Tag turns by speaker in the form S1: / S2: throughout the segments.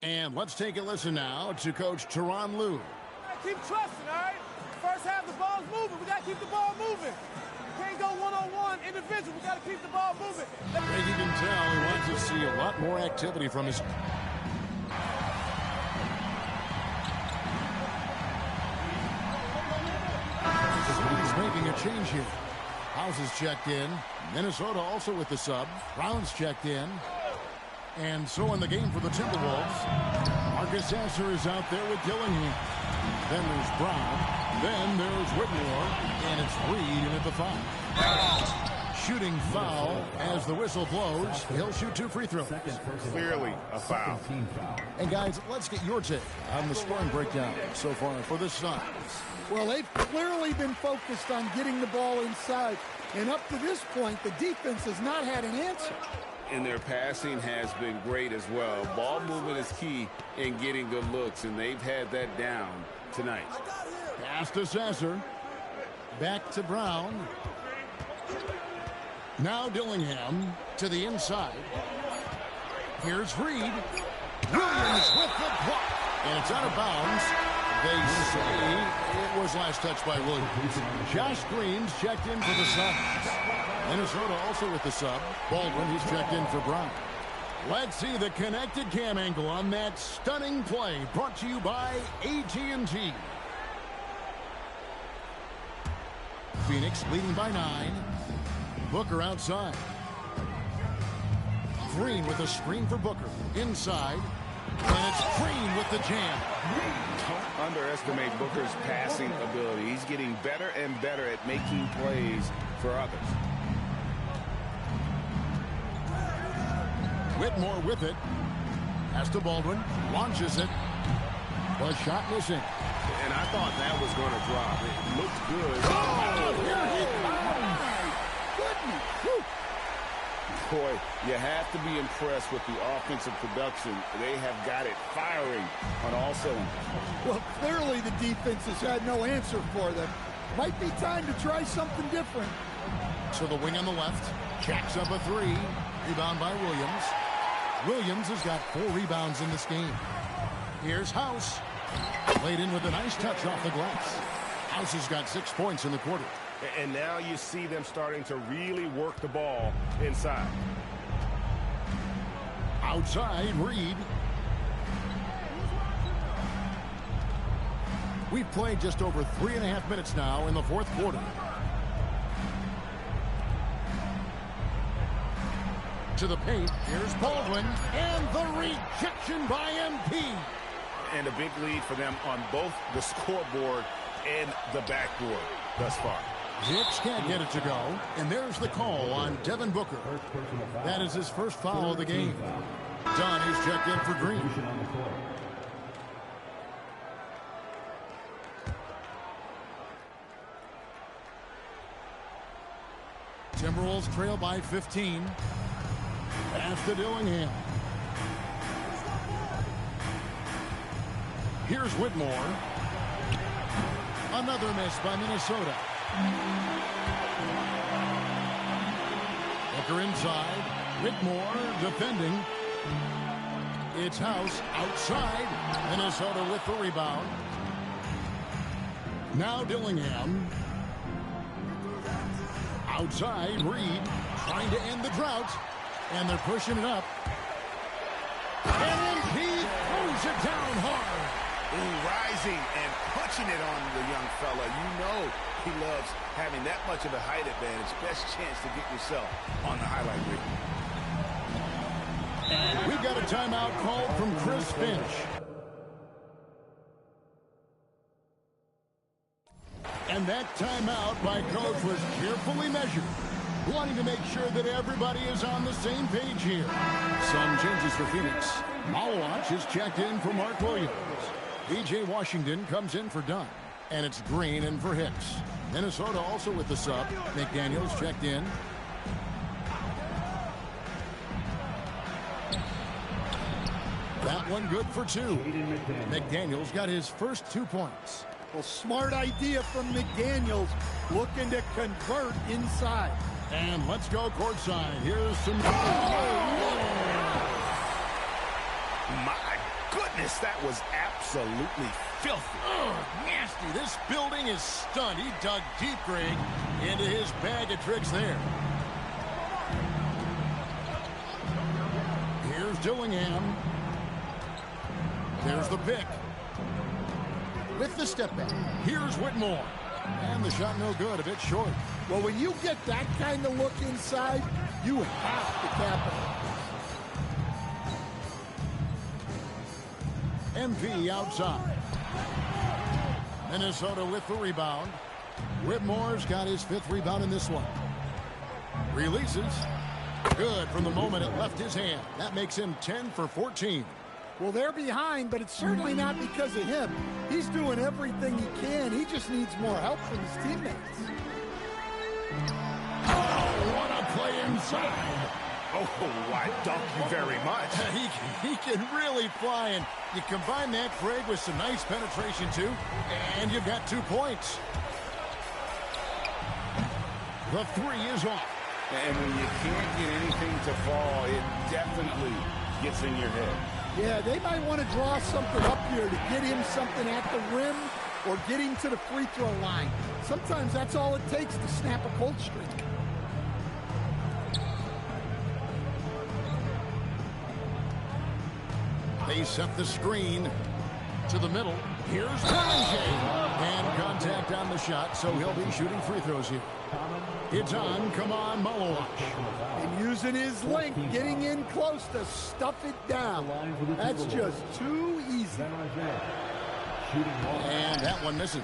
S1: And let's take a listen now to Coach Tyronn Lue.
S2: Keep trusting, all right? First half, the ball's moving. We got to keep the ball moving. Can't go one-on-one individual. We got to keep the ball moving.
S1: As you can tell, he wants to see a lot more activity from his... He's making a change here. House is checked in. Minnesota also with the sub. Brown's checked in. And so in the game for the Timberwolves, Marcus Sasser is out there with Dillingham. Then there's Brown. Then there's Whitmore. And it's Reed in at the foul. Shooting foul as the whistle blows. He'll shoot 2 free throws.
S3: Clearly a foul.
S1: And guys, let's get your take on the scoring breakdown so far for the Suns.
S4: Well, they've clearly been focused on getting the ball inside. And up to this point, the defense has not had an answer.
S3: And their passing has been great as well. Ball movement is key in getting good looks, and they've had that down tonight.
S1: Pass to Sasser. Back to Brown. Now Dillingham to the inside. Here's Reed. Williams with the block. And it's out of bounds. They say it was last touched by Williams. Josh Green's checked in for the Suns. Minnesota also with the sub. Baldwin, he's checked in for Brown. Let's see the connected cam angle on that stunning play brought to you by AT&T. Phoenix leading by 9. Booker outside. Green with a screen for Booker. Inside. And it's Green with the jam.
S3: Don't underestimate Booker's passing ability. He's getting better and better at making plays for others.
S1: Whitmore with it. Pass to Baldwin. Launches it. The shot missing.
S3: And I thought that was going to drop. It looked good.
S1: Oh, here he comes.
S4: Goodness.
S3: Boy, you have to be impressed with the offensive production. They have got it firing on all cylinders.
S4: Well, clearly the defense has had no answer for them. Might be time to try something different.
S1: To the wing on the left. Jacks up a 3. Rebound by Williams. Williams has got 4 rebounds in this game. Here's House. Laid in with a nice touch off the glass. House has got 6 points in the quarter.
S5: And now you see them starting to really work the ball inside.
S1: Outside, Reed. We've played just over 3.5 minutes now in the fourth quarter. To the paint, here's Baldwin, and the rejection by MP.
S5: And a big lead for them on both the scoreboard and the backboard thus far.
S1: Hicks can't get it to go, and there's the call on Devin Booker. That is his first foul of the game. Dunn is checked in for Green. Timberwolves trail by 15. Pass to Dillingham. Here's Whitmore. Another miss by Minnesota. Booker inside. Whitmore defending. It's House outside. Minnesota with the rebound. Now Dillingham. Outside, Reed trying to end the drought. And they're pushing it up. And MP throws it down hard.
S5: Ooh, rising and punching it on the young fella. You know he loves having that much of a height advantage. Best chance to get yourself on the highlight reel.
S1: We've got a timeout called from Chris Finch. And that timeout by Coach was carefully measured, wanting to make sure that everybody is on the same page here. Some changes for Phoenix. Malawach is checked in for Mark Williams. B.J. Washington comes in for Dunn. And it's Green in for Hicks. Minnesota also with the sub. McDaniels checked in. That one good for 2. McDaniels got his first 2 points.
S4: Well, smart idea from McDaniels, looking to convert inside.
S1: And let's go courtside. Here's some...
S5: My goodness, that was absolutely filthy.
S1: Oh, nasty. This building is stunned. He dug deep, Greg, into his bag of tricks there. Here's Dillingham. There's the pick. With the step back, here's Whitmore. And the shot no good, a bit short.
S4: Well, when you get that kind of look inside, you have to capitalize.
S1: MP outside. Minnesota with the rebound. Whitmore's got his 5th rebound in this one. Releases. Good from the moment it left his hand. That makes him 10 for 14.
S4: Well, they're behind, but it's certainly not because of him. He's doing everything he can. He just needs more help from his teammates.
S1: Oh, what a play inside.
S5: Oh, I thank you very much.
S1: He can really fly, and you combine that, Craig, with some nice penetration, too, and you've got 2 points. The 3 is off.
S3: And when you can't get anything to fall, it definitely gets in your head.
S4: Yeah, they might want to draw something up here to get him something at the rim or get him to the free throw line. Sometimes that's all it takes to snap a cold streak.
S1: They set the screen to the middle. Here's Belanger. And contact on the shot, so he'll be shooting free throws here. It's on. Come on, Malowach.
S4: And using his length, getting in close to stuff it down. That's just too easy.
S1: And that one misses.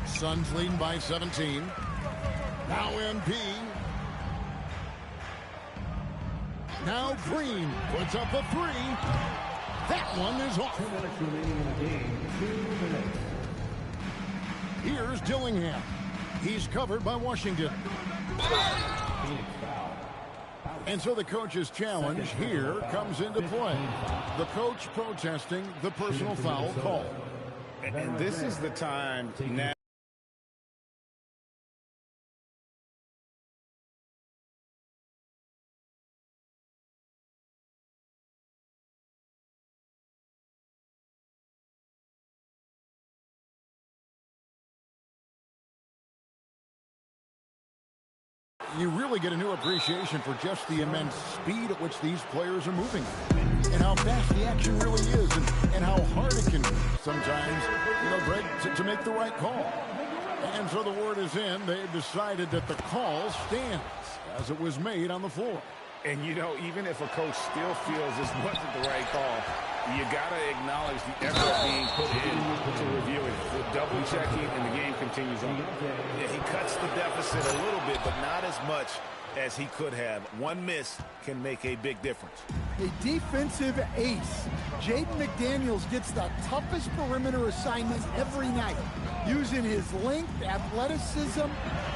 S1: Suns leading by 17. Now MP. Now Green puts up a 3. That one is off.
S6: 2 minutes remaining in the game. 2 minutes.
S1: Here's Dillingham. He's covered by Washington. And so the coach's challenge here comes into play. The coach protesting the personal foul call.
S3: And this is the time now.
S1: You really get a new appreciation for just the immense speed at which these players are moving and how fast the action really is and how hard it can be sometimes, Greg, to make the right call. And so the word is in. They've decided that the call stands as it was made on the floor.
S3: And, even if a coach still feels this wasn't the right call, you got to acknowledge the effort being put in to reviewing it. The double checking, and the game continues on.
S5: Yeah, he cuts the deficit a little bit, but not as much as he could have. One miss can make a big difference.
S4: A defensive ace. Jaden McDaniels gets the toughest perimeter assignment every night, using his length, athleticism,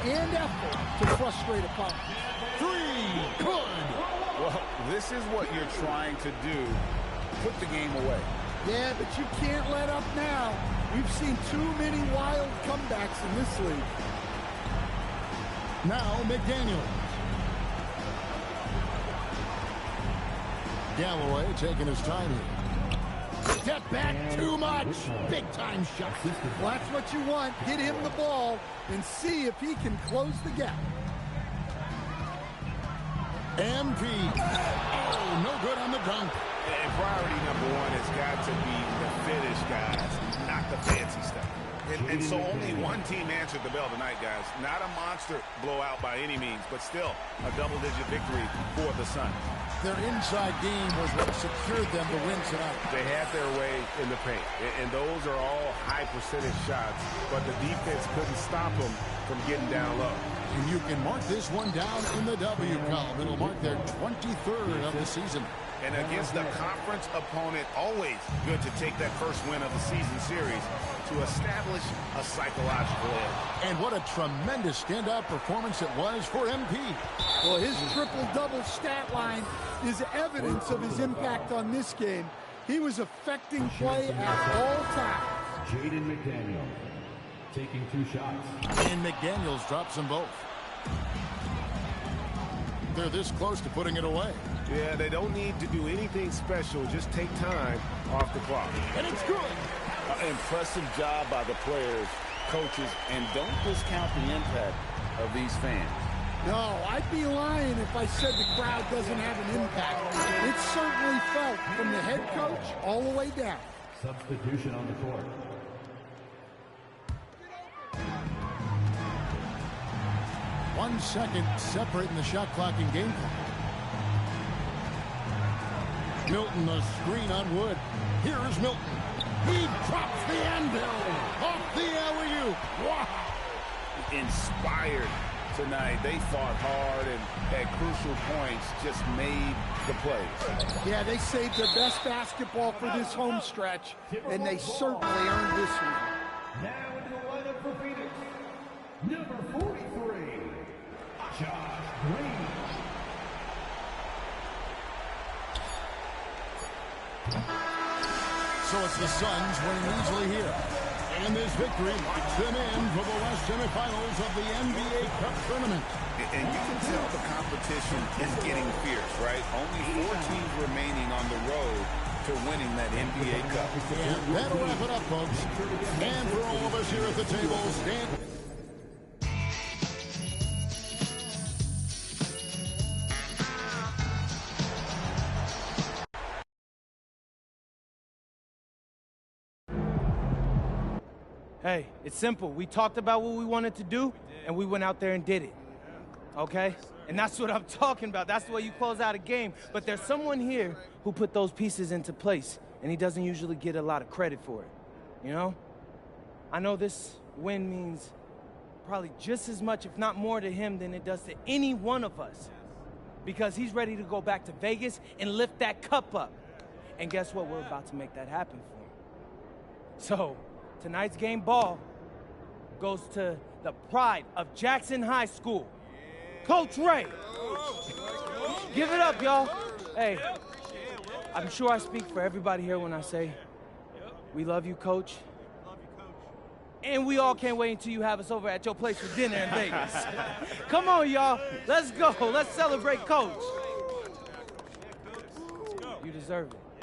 S4: and effort to frustrate opponents.
S1: 3, good.
S3: Well, this is what you're trying to do. Put the game away.
S4: Yeah, but you can't let up now. We've seen too many wild comebacks in this league.
S1: Now McDaniel. Galloway taking his time here. Step back too much. Big time shot.
S4: Well, that's what you want. Get him the ball and see if he can close the gap.
S1: MP. Oh, no good on the dunk.
S5: And priority number 1 has got to be the finish, guys, not the fancy stuff. And so only one team answered the bell tonight, guys. Not a monster blowout by any means, but still a double-digit victory for the Suns.
S1: Their inside game was what secured them to win tonight.
S5: They had their way in the paint, and those are all high-percentage shots, but the defense couldn't stop them from getting down low.
S1: And you can mark this one down in the W column. It'll mark their 23rd of the season.
S5: And against a conference opponent, always good to take that first win of the season series to establish a psychological edge.
S1: And what a tremendous standout performance it was for MP.
S4: Well, his triple-double stat line is evidence of his impact on this game. He was affecting play at all times.
S6: Jaden McDaniel taking 2 shots.
S1: And McDaniels drops them both. They're this close to putting it away.
S7: Yeah, they don't need to do anything special. Just take time off the clock.
S1: And it's good.
S3: Impressive job by the players, coaches, and don't discount the impact of these fans.
S4: No, I'd be lying if I said the crowd doesn't have an impact. It's certainly felt from the head coach all the way down.
S6: Substitution on the court.
S1: One second separating the shot clock and game clock. Milton, the screen on Wood. Here's Milton. He drops the anvil off the alley-oop. Wow.
S3: Inspired tonight. They fought hard and at crucial points just made the plays.
S4: Yeah, they saved their best basketball for this home stretch, and they certainly earned this one.
S6: Now into the lineup for Phoenix, number 43, Josh Green.
S1: So it's the Suns winning easily here. And this victory locks them in for the West semifinals of the NBA Cup tournament.
S5: And you can tell the competition is getting fierce, right? Only 4 teams remaining on the road to winning that NBA Cup.
S1: And that'll wrap it up, folks. And for all of us here at the table, stand...
S2: Hey, it's simple. We talked about what we wanted to do, and we went out there and did it. Okay? And that's what I'm talking about. That's the way you close out a game. But there's someone here who put those pieces into place, and he doesn't usually get a lot of credit for it. You know? I know this win means probably just as much, if not more, to him than it does to any one of us. Because he's ready to go back to Vegas and lift that cup up. And guess what? We're about to make that happen for him. So... tonight's game ball goes to the pride of Jackson High School, Coach Ray. Give it up, y'all. Hey, I'm sure I speak for everybody here when I say we love you, Coach. And we all can't wait until you have us over at your place for dinner in Vegas. Come on, y'all. Let's go. Let's celebrate Coach. You deserve it.